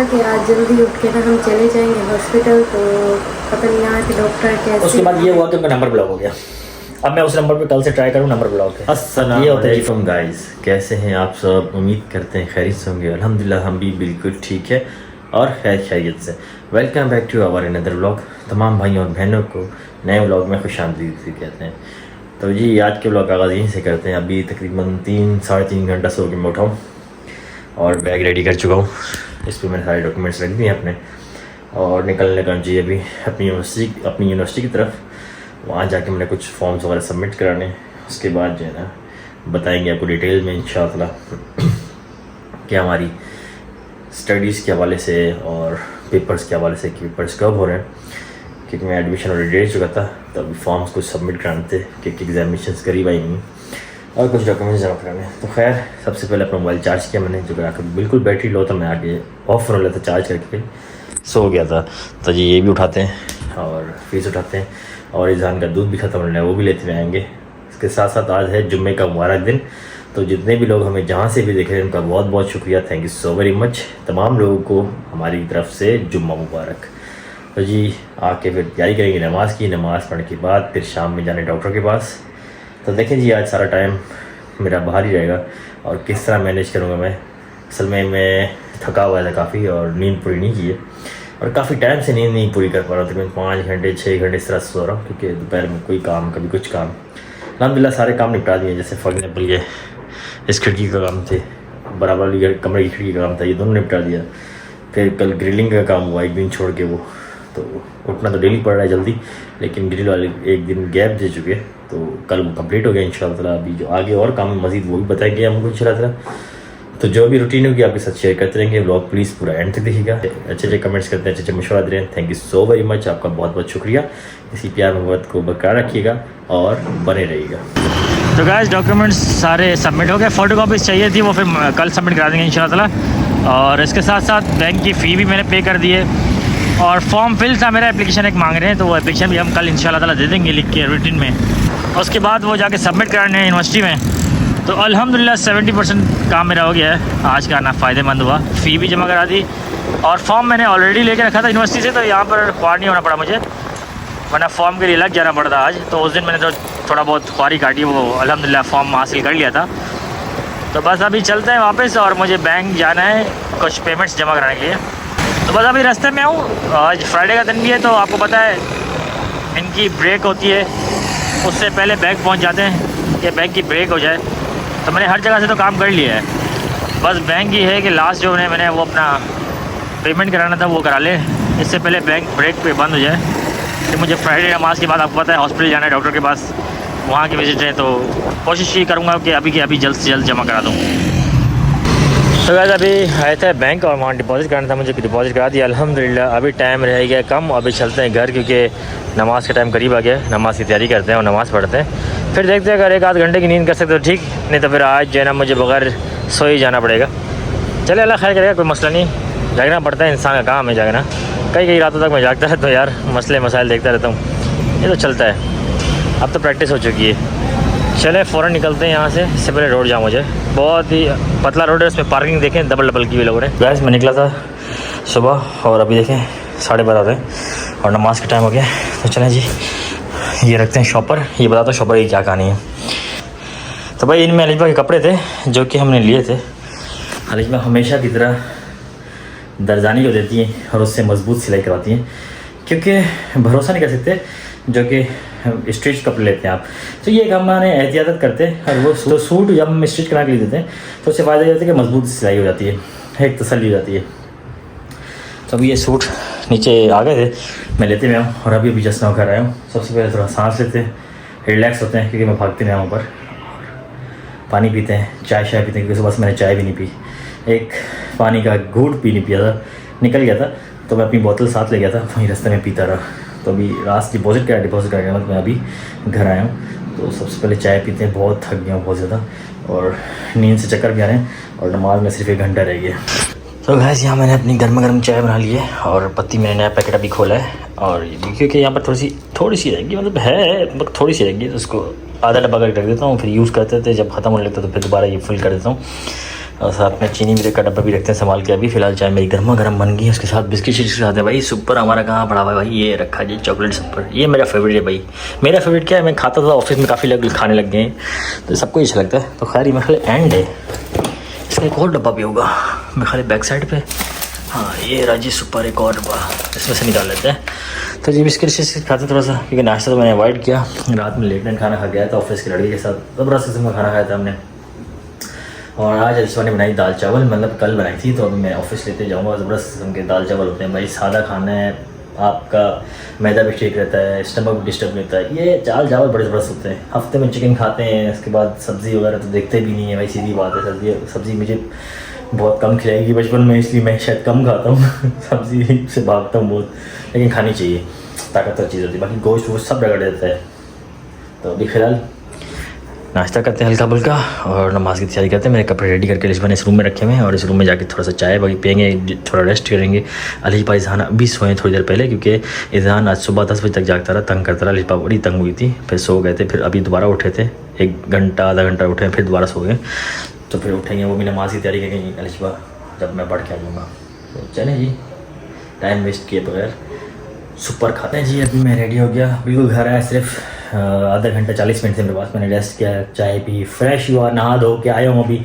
कि आज जल्दी उठ के ना हम चले जाएंगे हॉस्पिटल, तो पता नहीं यहाँ के डॉक्टर कैसे। उसके बाद ये हुआ कि उनका नंबर ब्लॉक हो गया। अब मैं उस नंबर पे कल से ट्राई करूँ, नंबर ब्लॉक है। अस्सलाम वालेकुम गाइस, कैसे हैं आप सब? उम्मीद करते हैं खैरियत से होंगे। अल्हम्दुलिल्लाह हम भी बिल्कुल ठीक है और खैरियत से। Welcome back to our another vlog. तमाम भाइयों और बहनों को नए व्लॉग में खुशामदीद कहते हैं। तो जी आज के व्लॉग का आगाज़ यहीं से करते हैं। अभी तकरीबन 3-3.5 घंटा सो के मैं उठाऊँ और बैग रेडी कर चुका हूँ। इस पर मैंने सारे डॉक्यूमेंट्स रख दिए अपने और निकलने लगा जी अभी अपनी यूनिवर्सिटी की तरफ। वहाँ जाके मैंने कुछ फॉर्म्स वगैरह सबमिट कराने, उसके बाद जो है ना बताएंगे आपको डिटेल में इंशाअल्लाह कि हमारी स्टडीज़ के हवाले से और पेपर्स के हवाले से कि पेपर्स कब हो रहे हैं, क्योंकि मैं एडमिशन ऑलरेडी दे चुका था। तो अभी फॉर्म्स कुछ सबमिट कराने थे क्योंकि एग्जामिनेशन करीब आई नहीं और कुछ डॉक्यूमेंट्स जमा कराने। तो खैर सबसे पहले अपना मोबाइल चार्ज किया मैंने, जो करा बिल्कुल बैटरी लो था, मैं आगे ऑफ होने लगा था, चार्ज करके सो गया था। तो जी ये भी उठाते हैं और फीस उठाते हैं और इज़हान का दूध भी ख़त्म होने है, वो भी लेते हुए आएंगे। इसके साथ साथ आज है जुम्मे का मुबारक दिन। तो जितने भी लोग हमें जहाँ से भी देख रहे हैं उनका बहुत बहुत शुक्रिया, thank you so very much. तमाम लोगों को हमारी तरफ से जुम्मा मुबारक। तो जी आके फिर तैयारी करेंगे नमाज़ की, नमाज़ पढ़ने के बाद फिर शाम में जाने डॉक्टर के पास। तो देखें जी आज सारा टाइम मेरा बाहर ही रहेगा और किस तरह मैनेज करूँगा मैं। असल में मैं थका हुआ था काफ़ी और नींद पूरी नहीं की है और काफ़ी टाइम से नींद नहीं पूरी कर पा रहा हूँ। तकरीबन 5 घंटे 6 घंटे इस तरह सो रहा हूँ क्योंकि दोपहर में कोई काम कभी कुछ काम। अल्हम्दुलिल्लाह सारे काम निपटा दिए, जैसे फॉर एग्जाम्पल ये इस खिड़की का काम थे, बराबर वाली कमरे की खिड़की का काम था, ये दोनों निपटा दिया। फिर कल ग्रिलिंग का काम हुआ एक दिन छोड़ के, वो तो उठना तो डेली पड़ रहा है जल्दी, लेकिन ग्रिल वाले एक दिन गैप दे चुके, तो कल वो कंप्लीट हो गया इंशाअल्लाह। अभी जो आगे और काम मज़ीद वो भी बताएंगे हमको इंशाअल्लाह। तो जो भी रूटीन होगी आपके साथ शेयर करते रहेंगे। व्लॉग प्लीज़ पूरा एंड तक देखिएगा। अच्छे कमेंट्स करते हैं, अच्छे मशवरा दे रहे हैं, thank you so very much. आपका बहुत बहुत शुक्रिया। इसी प्यार मोहब्बत को बरकरार रखिएगा और बने रहिएगा। तो गाइस डॉक्यूमेंट्स सारे सबमिट हो गए, फ़ोटो कॉपीज़ चाहिए थी वो फिर कल सबमिट करा देंगे इंशाअल्लाह। और इसके साथ साथ बैंक की फ़ी भी मैंने पे कर दी है और फॉर्म फिल था मेरा, एप्लीकेशन एक मांग रहे हैं, तो वो एप्लीकेशन भी हम कल इंशाअल्लाह ताला दे देंगे लिख के रिटन में। उसके बाद वो जाके सबमिट कराने हैं यूनिवर्सिटी में। तो अल्हम्दुलिल्लाह 70% काम मेरा हो गया है आज का, ना फ़ायदेमंद हुआ। फ़ी भी जमा करा दी और फॉर्म मैंने ऑलरेडी लेके रखा था यूनिवर्सिटी से, तो यहाँ पर ख्वार नहीं होना पड़ा मुझे, वरना फॉर्म के लिए लग जाना पड़ता आज। तो उस दिन मैंने तो थोड़ा बहुत ख्वारी काटी, वो अल्हम्दुलिल्लाह फॉर्म हासिल कर लिया था। तो बस अभी चलते हैं वापस और मुझे बैंक जाना है कुछ पेमेंट्स जमा कराने के लिए। तो बस अभी रास्ते में हूँ, आज फ्राइडे का दिन भी है, तो आपको पता है इनकी ब्रेक होती है, उससे पहले बैंक पहुँच जाते हैं कि बैंक की ब्रेक हो जाए। तो मैंने हर जगह से तो काम कर लिया है, बस बैंक ही है कि लास्ट जो मैंने वो अपना पेमेंट कराना था वो करा ले, इससे पहले बैंक ब्रेक पे बंद हो जाए। कि मुझे फ्राइडे नमाज़ के बाद आपको पता है हॉस्पिटल जाना है डॉक्टर के पास, वहाँ की विजिट है, तो कोशिश ये करूँगा कि अभी जल्द से जल्द जमा करा दूँ। तो गाइस अभी आए थे बैंक और वहाँ डिपॉजिट करना था मुझे, डिपॉजिट करा दिया अल्हम्दुलिल्लाह। अभी टाइम रह गया कम, अभी चलते हैं घर क्योंकि नमाज़ का टाइम करीब आ गया। नमाज़ की तैयारी करते हैं और नमाज़ पढ़ते हैं, फिर देखते हैं अगर 1-8 घंटे की नींद कर सकते तो ठीक, नहीं तो फिर आज जो है ना मुझे बगैर सोए ही जाना पड़ेगा। चले अल्लाह खैर करेगा, कोई मसला नहीं, जागना पड़ता है, इंसान का काम है जागना। कई रातों तक मैं जागता रहता हूँ यार, मसले मसाइल देखता रहता हूँ, ये तो चलता है, अब तो प्रैक्टिस हो चुकी है। चले फ़ौरन निकलते हैं यहाँ से, इससे पहले रोड जाम हो जाए। बहुत ही पतला रोड है, उसमें पार्किंग देखें डबल की हुई लोगों ने। गैस मैं निकला था सुबह और अभी देखें 12:30 हो गए और नमाज का टाइम हो गया। तो चलें जी ये रखते हैं शॉपर, ये बताता हूँ शॉपर की क्या कहानी है। तो भाई इनमें अलिजबा के कपड़े थे जो कि हमने लिए थे। अलिजबा हमेशा की तरह दरजानी को देती हैं और उससे मजबूत सिलाई करवाती हैं, क्योंकि भरोसा नहीं कर सकते जो कि स्टिच कपड़े लेते हैं आप। तो ये काम मैंने एहतियात करते हैं और वो सूट जब हम स्टिच करा के लिए देते हैं तो उससे फ़ायदा ये होता है कि मजबूत सिलाई हो जाती है, एक तसल्ली हो जाती है। तो अभी ये सूट नीचे आ गए थे, मैं लेते हुए आऊँ और अभी जस्ट नौ कर आया हूँ। सबसे पहले थोड़ा सांस लेते हैं, रिलैक्स होते हैं क्योंकि मैं भागते नहीं आऊँ ऊपर, पानी पीते हैं, चाय पीते हैं क्योंकि सुबह से मैंने चाय भी नहीं पी, एक पानी का घूंट भी नहीं पिया था, निकल गया था। तो मैं अपनी बोतल साथ ले गया था, वहीं रास्ते में पीता रहा। तो अभी रात डिपॉजिट करने के बाद मैं अभी घर आया हूँ। तो सबसे पहले चाय पीते हैं, बहुत थक गया हूँ बहुत ज़्यादा और नींद से चक्कर भी आ रहे हैं और नमाज में सिर्फ 1 घंटा रह गया। तो गैस यहाँ मैंने अपनी गर्मा गर्म चाय बना ली है और पत्ती मैंने नया पैकेट अभी खोला है और क्योंकि यहाँ पर थोड़ी सी रहेगी, मतलब है थोड़ी सी रहेगी, तो उसको आधा डब्बा करके रख देता हूँ, फिर यूज़ करते थे, जब ख़त्म होने लगता तो फिर दोबारा ये फुल कर देता हूँ। और साथ में चीनी मिर्च का डब्बा भी रखते हैं संभाल के। अभी फ़िलहाल चाय मेरी गर्मा गर्म बन गई है, उसके साथ बिस्किट के साथ है भाई। सुपर हमारा कहाँ पड़ा हुआ है भाई, ये रखा जी चॉकलेट सुपर, ये मेरा फेवरेट है भाई। मेरा फेवरेट क्या है, मैं खाता था ऑफिस में, काफ़ी लोग खाने लग गए हैं तो सबको अच्छा लगता है। तो खैर ये मेरे ख्याल एंड है, इसका एक और डब्बा भी होगा मेरे ख्याल बैक साइड पे। हाँ ये राजी सुपर एक और डब्बा, इसमें से निकाल लेते हैं। तो जी बिस्किट से खाते थोड़ा सा, क्योंकि नाश्ता तो मैंने अवॉइड किया। रात में लेट नाइट खाना खा गया था ऑफिस के लड़के के साथ, ज़बरदस्त किस्म का खाना खाया था हमने। और आज अलिशा ने बनाई दाल चावल, मतलब कल बनाई थी, तो अभी मैं ऑफिस लेते जाऊँगा। ज़बरदस्त किस्म के दाल चावल होते हैं भाई, सादा खाना है, आपका मैदा भी ठीक रहता है, स्टमक भी डिस्टर्ब नहीं होता है। ये दाल चावल बड़े ज़बरदस्त होते हैं। हफ्ते में चिकन खाते हैं, उसके बाद सब्ज़ी वगैरह तो देखते भी नहीं है भाई, सीधी बात है। सब्ज़ी मुझे बहुत कम खिलाएगी बचपन में, इसलिए मैं शायद कम खाता हूँ सब्ज़ी से भागता हूँ बहुत, लेकिन खानी चाहिए, ताकतवर चीज़ होती है। बाकी गोश्त वोश्त सब रगड़ देता है। तो अभी फ़िलहाल नाश्ता करते हैं हल्का फुल्का और नमाज की तैयारी करते हैं। मेरे कपड़े रेडी करके मैंने इस रूम में रखे हुए हैं और इस रूम में जाके थोड़ा सा चाय बाकी पियेंगे, थोड़ा रेस्ट करेंगे। अलीपा इजहान अभी सोए थोड़ी देर पहले, क्योंकि इजहान आज सुबह 10 बजे तक जागता रहा, तंग करता रहा। अलीपा बड़ी तंग हुई थी, फिर सो गए थे, फिर अभी दोबारा उठे थे, 1 घंटा आधा घंटा उठे, फिर दोबारा सो गए। तो फिर उठेंगे, वो भी नमाज की तैयारी करेंगे अलीपा, जब मैं पढ़ के आ जाऊँगा। तो चलें जी, टाइम वेस्ट किए बगैर सुपर खाते हैं जी। अभी मैं रेडी हो गया, बिल्कुल घर आया, सिर्फ आधा घंटा 40 मिनट से मेरे पास। मैंने रेस्ट किया, चाय पी, फ्रेश हुआ, नहा धो के आया हूँ अभी।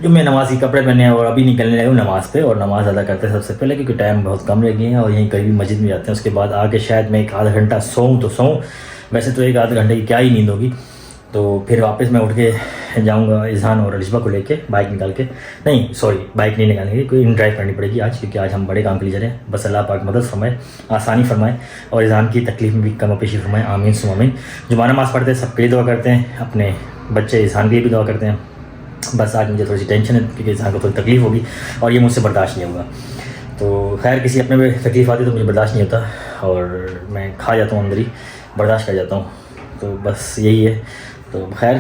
जो मैं नमाज के कपड़े पहने और अभी निकलने लगा हूँ नमाज़ पे, और नमाज़ अदा करते हैं सबसे पहले, क्योंकि टाइम बहुत कम रह गए हैं और यहीं कहीं मस्जिद में जाते हैं। उसके बाद आके शायद मैं 1 आधा घंटा सोऊँ तो सोऊँ, वैसे तो 1 आधे घंटे की क्या ही नींद होगी। तो फिर वापस मैं उठ के जाऊंगा इजहान और अलिशा को लेके, बाइक निकाल के, नहीं सॉरी बाइक नहीं निकालेंगे, कोई इन ड्राइव करनी पड़ेगी आज, क्योंकि आज हम बड़े काम के लिए जा रहे हैं। बस अल्लाह पाक मदद फरमाए, आसानी फरमाए और इजहान की तकलीफ में भी कम पेशी फरमाए, आमीन सुम आमीन। जुमा नमाज़ पढ़ते हैं सबके लिए दुआ करते हैं, अपने बच्चे इजहान के लिए भी दुआ करते हैं। बस आज मुझे थोड़ी सी टेंशन है, क्योंकि इजहान को थोड़ी तकलीफ होगी और ये मुझसे बर्दाश्त नहीं होगा। तो खैर किसी अपने में तकलीफ आती तो मुझे बर्दाश्त नहीं होता, और मैं खा जाता हूँ अंदर ही, बर्दाश्त कर जाता हूँ। तो बस यही है। तो खैर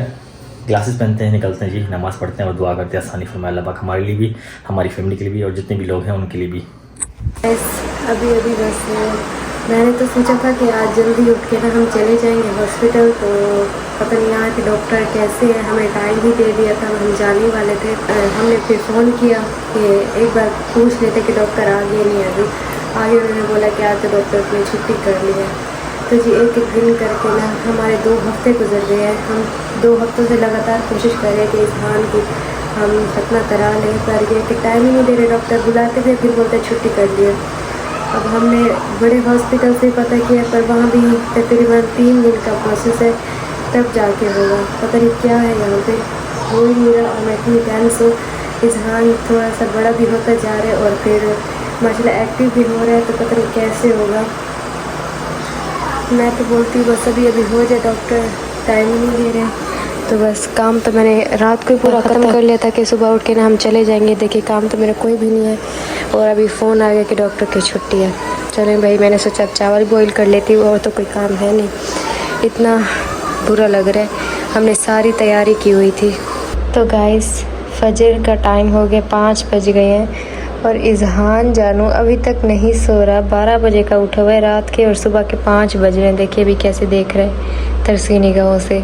ग्लासेस पहनते हैं, निकलते हैं जी, नमाज़ पढ़ते हैं और दुआ करते हैं आसानी फरमाए अल्लाह पाक, हमारे लिए भी, हमारी फैमिली के लिए भी, और जितने भी लोग हैं उनके लिए भी। अभी बस मैंने तो सोचा था कि आज जल्दी उठ के ना हम चले जाएंगे हॉस्पिटल, तो पता नहीं यहाँ के डॉक्टर कैसे हैं, हमें टाइम भी दे दिया था, हम जाने वाले थे। हमने फिर फ़ोन किया कि एक बार पूछ लेते कि डॉक्टर आ गए नहीं अभी। आगे उन्होंने बोला कि आज तो डॉक्टर ने छुट्टी कर ली है। तो जी एक एक दिन करके ना हमारे 2 हफ्ते गुजर गए हैं। हम 2 हफ्तों से लगातार कोशिश कर रहे हैं कि इजहान की हम सपना करा लें, पर ये कि टाइम ही नहीं दे रहे। डॉक्टर बुलाते थे, फिर बोलते छुट्टी कर दिए। अब हमने बड़े हॉस्पिटल से पता किया, पर वहाँ भी तकरीबन 3 दिन का प्रोसेस है, तब जाके होगा। पता नहीं क्या है यहाँ पे, हो ही नहीं रहा। और मैं इतनी टेंस हूँ, इजहान थोड़ा सा बड़ा भी होता जा रहा है और फिर माशाल्लाह एक्टिव भी हो रहा है, तो पता नहीं कैसे होगा। मैं तो बोलती हूँ बस अभी हो जाए, डॉक्टर टाइम ही नहीं दे रहे। तो बस काम तो मैंने रात को ही पूरा ख़त्म कर लिया था कि सुबह उठ के ना हम चले जाएंगे। देखिए काम तो मेरा कोई भी नहीं है, और अभी फ़ोन आ गया कि डॉक्टर की छुट्टी है। चलें भाई, मैंने सोचा चावल बॉईल कर लेती हूँ, और तो कोई काम है नहीं। इतना बुरा लग रहा है, हमने सारी तैयारी की हुई थी। तो गाइस फजर का टाइम हो गया, 5 बज गए हैं, और इजहान जानू अभी तक नहीं सो रहा। 12 बजे का उठा हुआ है रात के, और सुबह के 5 बज रहे हैं। देखिए अभी कैसे देख रहे हैं तरसी निगाहों से।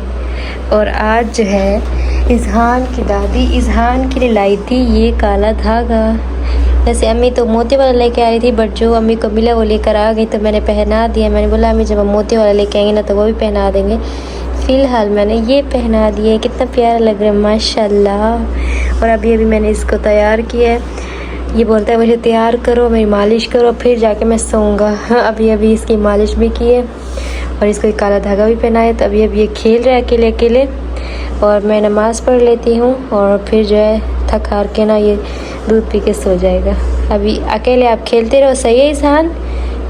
और आज जो है इजहान की दादी इजहान के लिए लाई थी ये काला धागा। वैसे अम्मी तो मोती वाला लेके आ रही थी, बट जो अम्मी को मिला वो लेकर आ गई, तो मैंने पहना दिया। मैंने बोला अम्मी जब हम मोती वाला लेके आएंगे ना तो वो भी पहना देंगे। फ़िलहाल मैंने ये पहना दिया, कितना प्यारा लग रहा है माशाल्लाह। और अभी मैंने इसको तैयार किया है। ये बोलता है मुझे तैयार करो, मेरी मालिश करो, फिर जाके मैं सोऊंगा। हाँ अभी इसकी मालिश भी की है और इसको एक काला धागा भी पहनाया। तो अभी ये खेल रहा है अकेले अकेले, और मैं नमाज़ पढ़ लेती हूँ, और फिर जो है थक हार के ना ये दूध पी के सो जाएगा। अभी अकेले आप खेलते रहो, सही है इजहान?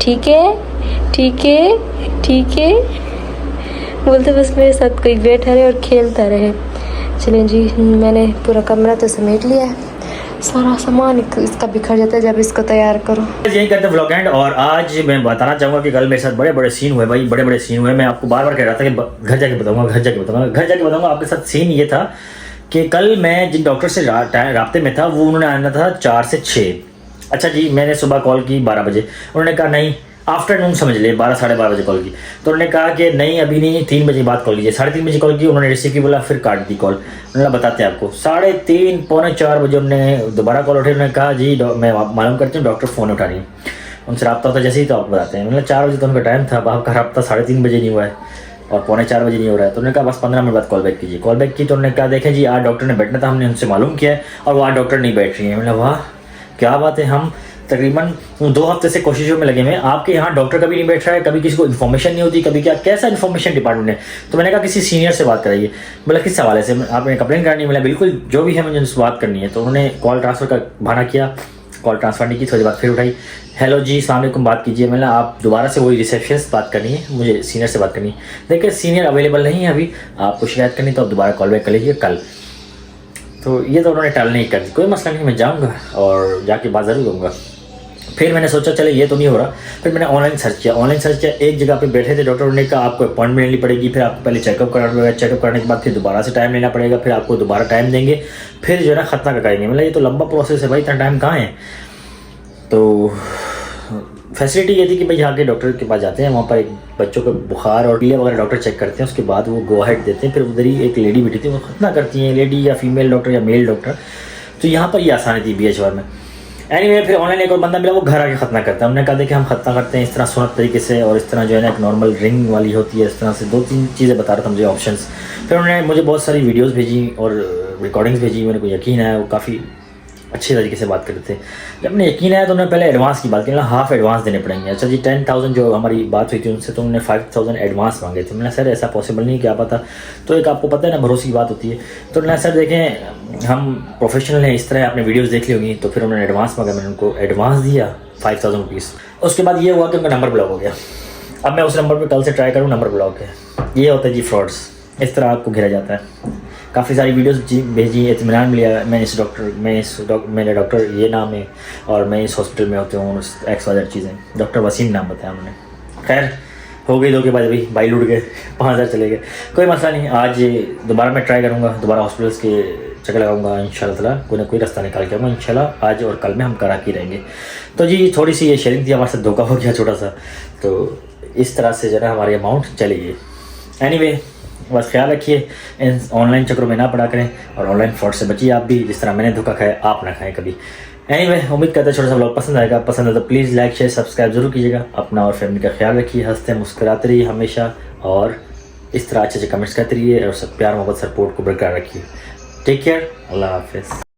ठीक है ठीक है ठीक है, बोलते बस मेरे साथ कोई बैठा रहे और खेलता रहे। चलें जी, मैंने पूरा कमरा तो समेट लिया है, सारा सामान इसका बिखर जाता है जब इसको तैयार करो। यही करते हैं व्लॉग एंड। और आज मैं बताना चाहूँगा कि कल मेरे साथ बड़े बड़े सीन हुए भाई, बड़े बड़े सीन हुए। मैं आपको बार बार कह रहा था कि घर जाके बताऊँगा। आपके साथ सीन ये था कि कल मैं जिन डॉक्टर से राब्ते में था, वो उन्होंने आना था 4 से 6। अच्छा जी, मैंने सुबह कॉल की 12 बजे, उन्होंने कहा नहीं आफ्टरनून समझ ले 12 साढ़े 12 बजे कॉल की। तो उन्होंने कहा कि नहीं अभी नहीं, 3 बजे बाद कॉल कीजिए। 3:30 बजे कॉल की, उन्होंने रिसीव की, बोला फिर काट दी कॉल। उन्होंने बताते हैं आपको 3:30 पौने 4 बजे उन्होंने दोबारा कॉल उठाई। उन्होंने कहा जी मैं मालूम करती हूँ डॉक्टर फ़ोन उठा रही है, उनसे रब्ता होता जैसे ही तो आपको बताते हैं। मतलब 4 बजे तो उनका टाइम था, अब आपका रब्ता 3:30 बजे नहीं हुआ है और पौने 4 बजे नहीं हो रहा है। तो उन्होंने कहा बस 15 मिनट बाद कॉल बैक कीजिए। कॉल बैक की तो उन्होंने कहा देखें जी आज डॉक्टर ने बैठना था, हमने उनसे मालूम किया है और वो आज डॉक्टर नहीं बैठ रही है। मतलब वाह क्या बात है, हम तकरीबन 2 हफ्ते से कोशिशों में लगे हुए हैं, आपके यहाँ डॉक्टर कभी नहीं बैठ रहा है, कभी किसी को इन्फॉर्मेशन नहीं होती, कभी क्या कैसा इन्फॉर्मेशन डिपार्टमेंट है। तो मैंने कहा किसी सीनियर से बात कराइए। बोला किस हवाले से, आपने कंप्लेन करनी है? बोला बिल्कुल जो भी है मुझे उनसे बात करनी है। तो उन्होंने कॉल ट्रांसफ़र का बहाना किया, कॉल ट्रांसफ़र नहीं की, थोड़ी बात फिर उठाई, हेलो जी अस्सलाम वालेकुम बात कीजिए। मैंने आप दोबारा से वही रिसेप्शनिस्ट बात करनी है, मुझे सीनियर से बात करनी है। देखिए सीनियर अवेलेबल नहीं है अभी, आपको शिकायत करनी तो आप दोबारा कॉल बैक कर लीजिए कल। तो ये तो उन्होंने टल नहीं कर दी, कोई मसला नहीं, मैं जाऊँगा और जाके बात ज़रूर दूँगा। फिर मैंने सोचा चले ये तो नहीं हो रहा, फिर मैंने ऑनलाइन सर्च किया। एक जगह पे बैठे थे डॉक्टर, ने कहा आपको अपॉइंटमेंट लेनी पड़ेगी, फिर आपको पहले चेकअप करना पड़ेगा, चेकअप करने के बाद फिर दोबारा से टाइम लेना पड़ेगा, फिर आपको दोबारा टाइम देंगे, फिर जो है ना खतना कराएंगे। मतलब ये तो लंबा प्रोसेस है भाई, इतना टाइम कहाँ है। तो फैसिलिटी ये थी कि भाई यहाँ के डॉक्टर के पास जाते हैं, वहाँ पर एक बच्चों का बुखार और पीलिया वगैरह डॉक्टर चेक करते हैं, उसके बाद वो गो अहेड देते हैं। फिर उधर ही एक लेडी बैठी थी, वो खतना करती हैं, लेडी या फीमेल डॉक्टर या मेल डॉक्टर। तो यहाँ पर ये आसानी थी BHR में। एनीवे फिर ऑनलाइन एक और बंदा मिला, वो घर आके खतना करता है। हमने कहा देखिए हम खतना करते हैं इस तरह सुन्नत तरीके से, और इस तरह जो है ना एक नॉर्मल रिंग वाली होती है, इस तरह से 2-3 चीज़ें बता रहा था मुझे ऑप्शंस। फिर उन्होंने मुझे बहुत सारी वीडियोस भेजी और रिकॉर्डिंग्स भेजी, मेरे को यकीन है वो काफ़ी अच्छे तरीके से बात करते थे। जब मैंने यकीन आया तो उन्होंने पहले एडवांस की बात की, मतलब हाफ एडवांस देने पड़ेंगे। अच्छा जी 10,000 जो हमारी बात हुई थी उनसे, तो उन्होंने 5,000 एडवांस मांगे थे। मैंने सर ऐसा पॉसिबल नहीं, क्या पता। तो एक आपको पता है ना भरोसे की बात होती है। तो उन्होंने सर देखें हम प्रोफेशनल हैं, इस तरह आपने वीडियोज़ देख ली होगी। तो फिर उन्होंने एडवांस मांगा, मैंने उनको एडवांस दिया 5,000 रुपीज़। उसके बाद ये हुआ कि उनका नंबर ब्लॉक हो गया। अब मैं उस नंबर पर कल से ट्राई करूँ, नंबर ब्लॉक है। ये होता है जी फ्रॉड्स, इस तरह आपको घेरा जाता है। काफ़ी सारी वीडियोस भेजी, इत्मीनान मिला मेरे डॉक्टर ये नाम है और मैं इस हॉस्पिटल में होते हूँ, XYZ चीज़ें। डॉक्टर वसीम नाम बताया उन्होंने। खैर हो गई 2 के बाद भाई बाई लूट गए, 5,000 चले गए, कोई मसला नहीं। आज दोबारा मैं ट्राई करूँगा, दोबारा हॉस्पिटल्स के चक्कर लगाऊंगा इंशाल्लाह ताला, कोई ना कोई रास्ता निकाल के आऊँगा इंशाल्लाह। आज और कल में हम करा के रहेंगे। तो जी थोड़ी सी ये शेयरिंग थी, हमारे साथ धोखा हो गया छोटा सा, तो इस तरह से जरा हमारी अमाउंट चली गई। एनीवे बस ख्याल रखिए, इन ऑनलाइन चक्रों में ना पड़ा करें और ऑनलाइन फ्रॉड से बचिए आप भी, जिस तरह मैंने धोखा खाया आप ना खाएं कभी। एनीवे उम्मीद करते हैं छोटा सा ब्लॉग पसंद आएगा। पसंद है तो प्लीज़ लाइक शेयर सब्सक्राइब जरूर कीजिएगा। अपना और फैमिली का ख्याल रखिए, हंसते मुस्कुराते रहिए हमेशा, और इस तरह अच्छे अच्छे कमेंट्स करते रहिए और सब प्यार मोहब्बत सपोर्ट को बरकरार रखिए। टेक केयर, अल्लाह हाफिज़।